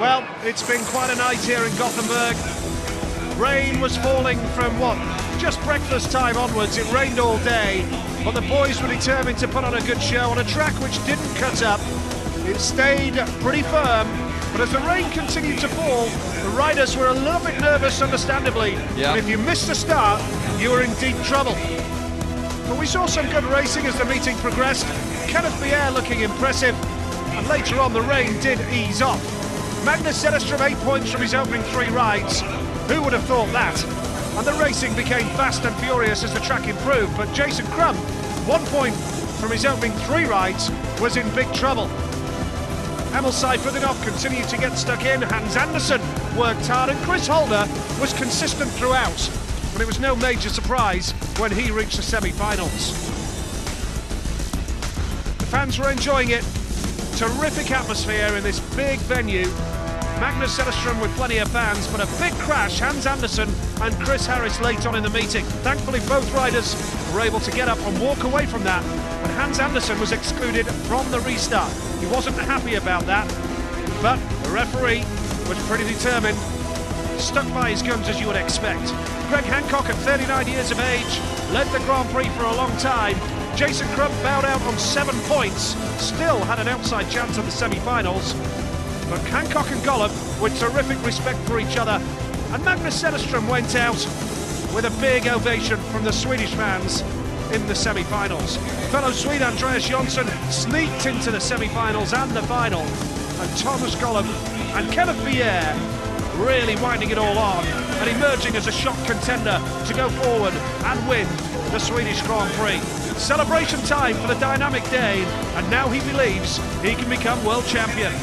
Well, it's been quite a night here in Gothenburg. Rain was falling from just breakfast time onwards. It rained all day, but the boys were determined to put on a good show on a track which didn't cut up. It stayed pretty firm, but as the rain continued to fall, the riders were a little bit nervous, understandably. Yeah. And if you missed the start, you were in deep trouble. But we saw some good racing as the meeting progressed. Kenneth Bier looking impressive, and later on the rain did ease off. Magnus Zetterstrom 8 points from his opening 3 rides. Who would have thought that? And the racing became fast and furious as the track improved, but Jason Crumb, 1 point from his opening 3 rides, was in big trouble. Emil Seiferthinov continued to get stuck in, Hans Andersen worked hard, and Chris Holder was consistent throughout. But it was no major surprise when he reached the semi-finals. The fans were enjoying it. Terrific atmosphere in this big venue. Magnus Zetterstrom with plenty of fans, but a big crash, Hans Andersen and Chris Harris late on in the meeting. Thankfully both riders were able to get up and walk away from that, and Hans Andersen was excluded from the restart. He wasn't happy about that, but the referee was pretty determined, stuck by his guns as you would expect. Greg Hancock, at 39 years of age, led the Grand Prix for a long time. Jason Crumb bowed out on 7 points, still had an outside chance at the semi-finals. But Hancock and Gollop with terrific respect for each other, and Magnus Zetterstrom went out with a big ovation from the Swedish fans in the semi-finals. Fellow Swede Andreas Jonsson sneaked into the semi-finals and the final, and Thomas Gollop and Kenneth Bier really winding it all on and emerging as a shock contender to go forward and win the Swedish Grand Prix. Celebration time for the dynamic Dane, and now he believes he can become world champion.